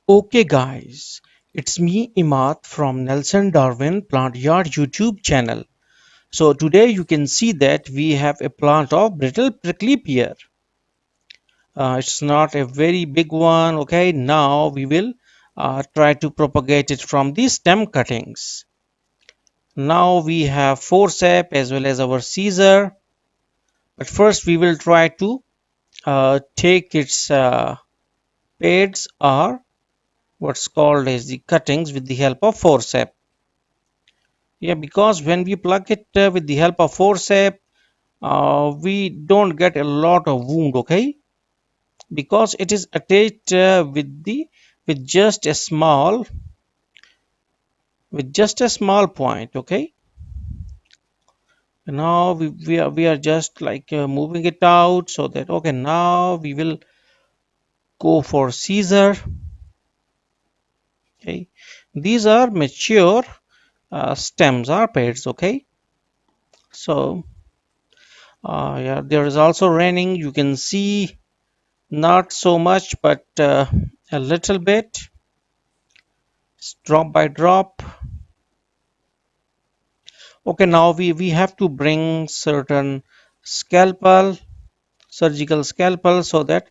Okay guys, it's me Imad from Nelson Darwin Plant Yard YouTube channel. So today you can see that we have a plant of brittle prickly pear. It's not a very big one. Okay, now we will try to propagate it from the stem cuttings. Now we have forceps as well as our scissor. But first we will try to take its pads or what's called as the cuttings with the help of forceps. Yeah, because when we plug it with the help of forceps, we don't get a lot of wound, okay? Because it is attached with just a small point, okay? Now we are just like moving it out so that okay. Now we will go for scissor. Okay, these are mature stems or pads, okay? So yeah, there is also raining. You can see not so much, but a little bit, drop by drop. Okay, now we have to bring certain scalpel, surgical scalpel, so that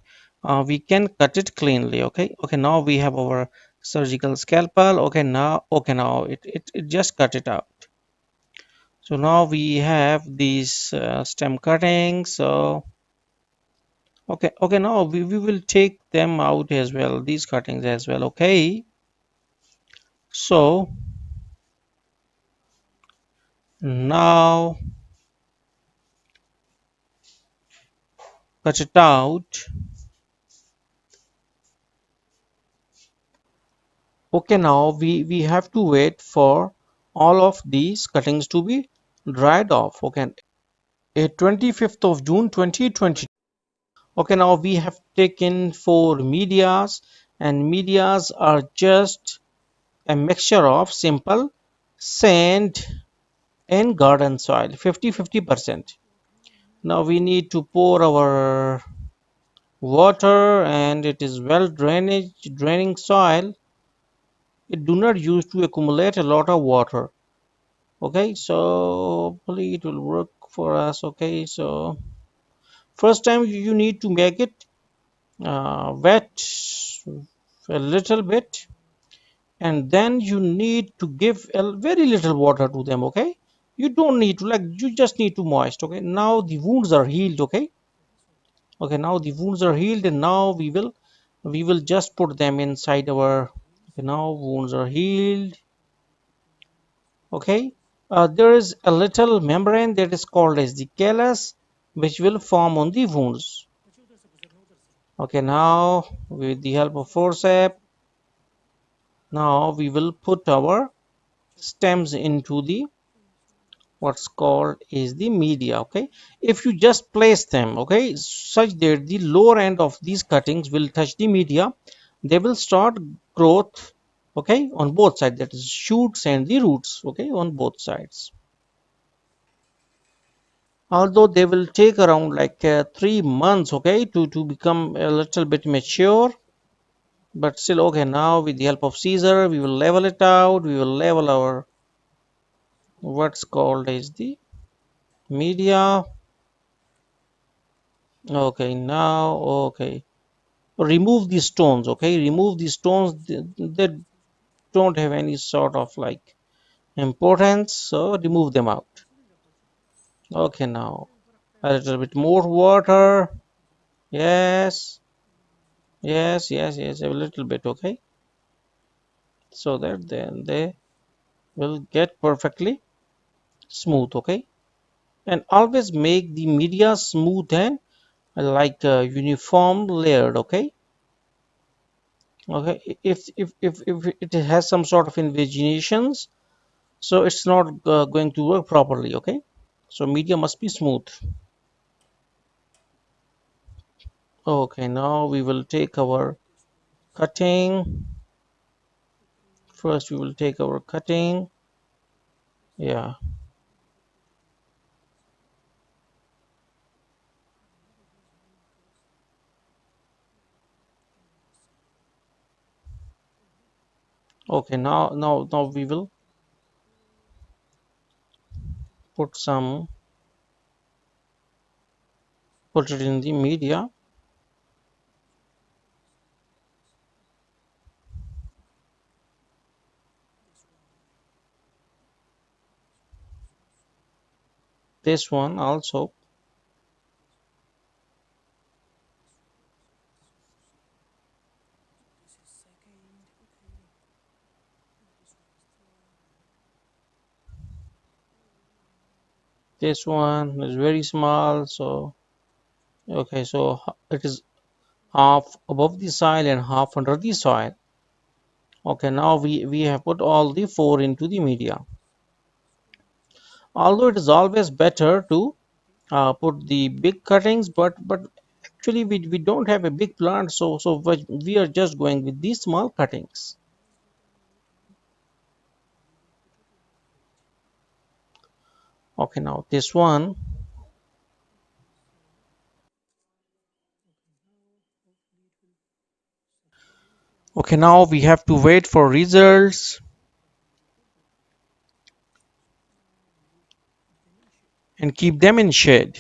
we can cut it cleanly. Okay, okay. Now we have our surgical scalpel. Okay, now it just cut it out. So now we have these stem cuttings. So okay. Now we will take them out as well. These cuttings as well. Okay. So now cut it out. Okay, now we have to wait for all of these cuttings to be dried off. Okay, 25th of June 2020. Okay, now we have taken four medias, and medias are just a mixture of simple sand and garden soil, 50-50%. Now we need to pour our water, and it is well draining soil. It do not use to accumulate a lot of water. Okay, so hopefully it will work for us. Okay, so first time you need to make it wet a little bit, and then you need to give a very little water to them. Okay, you don't need to, like, you just need to moist. Okay, now the wounds are healed. Okay, now the wounds are healed, and now we will just put them inside our. Okay, now wounds are healed. Okay, there is a little membrane that is called as the callus, which will form on the wounds. Okay, now with the help of forceps, now we will put our stems into the what's called is the media. Okay, if you just place them, okay, such that the lower end of these cuttings will touch the media, they will start growth, okay, on both sides, that is shoots and the roots, okay, on both sides. Although they will take around like 3 months, okay, to become a little bit mature, but still okay. Now with the help of Caesar, we will level it out. We will level our what's called as the media. Okay, now okay, remove these stones. Okay, remove these stones. They don't have any sort of like importance, so remove them out. Okay, now a little bit more water. Yes, yes, a little bit. Okay, so that then they will get perfectly smooth. Okay, and always make the media smooth and like uniform layered. Okay, okay, if it has some sort of invaginations, so it's not going to work properly. Okay, so media must be smooth. Okay, now we will take our cutting. First we will take our cutting. Yeah, Okay, now we will put some put it in the media. This one also. This one is very small, so okay, so it is half above the soil and half under the soil. Okay, now we have put all the four into the media. Although it is always better to put the big cuttings, but actually we don't have a big plant, so we are just going with these small cuttings. Okay, now this one. Okay, now we have to wait for results and keep them in shade.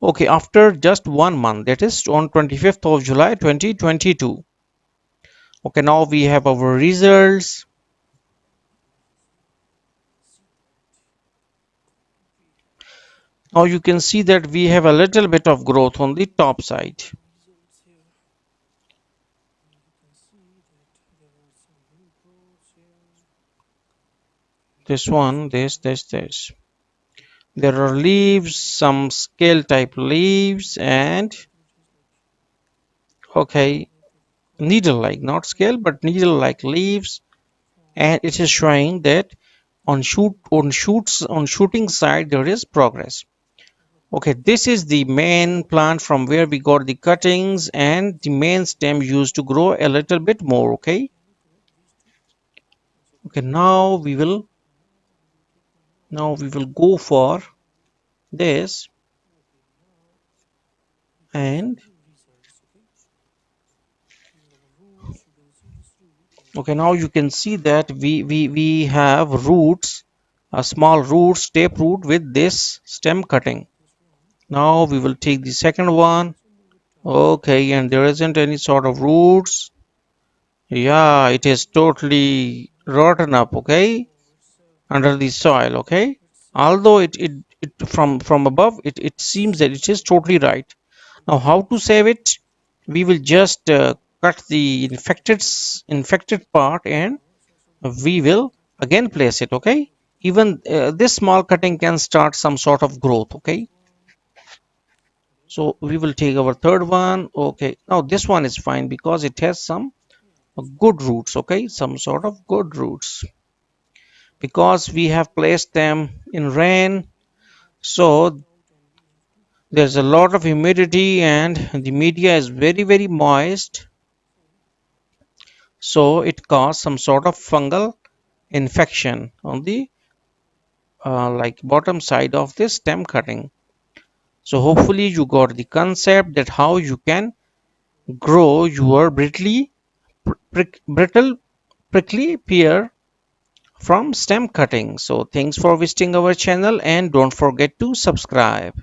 Okay, after just 1 month, that is on 25th of July 2022. Okay, now we have our results. Now you can see that we have a little bit of growth on the top side. This one, this. There are leaves, some scale type leaves, and okay, needle like, not scale, but needle like leaves. And it is showing that on shooting side there is progress. Okay, this is the main plant from where we got the cuttings and the main stem used to grow a little bit more. Okay, now we will go for this. And okay, now you can see that we have roots, a small roots, tape root with this stem cutting. Now we will take the second one. Okay, and there isn't any sort of roots. Yeah, it is totally rotten up, okay, under the soil, okay. Although it from above, it seems that it is totally right. Now, how to save it? We will just cut the infected part and we will again place it, okay. Even this small cutting can start some sort of growth, okay. So we will take our third one. Okay, now this one is fine because it has some good roots, okay, some sort of good roots, because we have placed them in rain, so there's a lot of humidity and the media is very moist, so it caused some sort of fungal infection on the like bottom side of this stem cutting. So hopefully you got the concept that how you can grow your brittle prickly pear from stem cutting. So thanks for visiting our channel and don't forget to subscribe.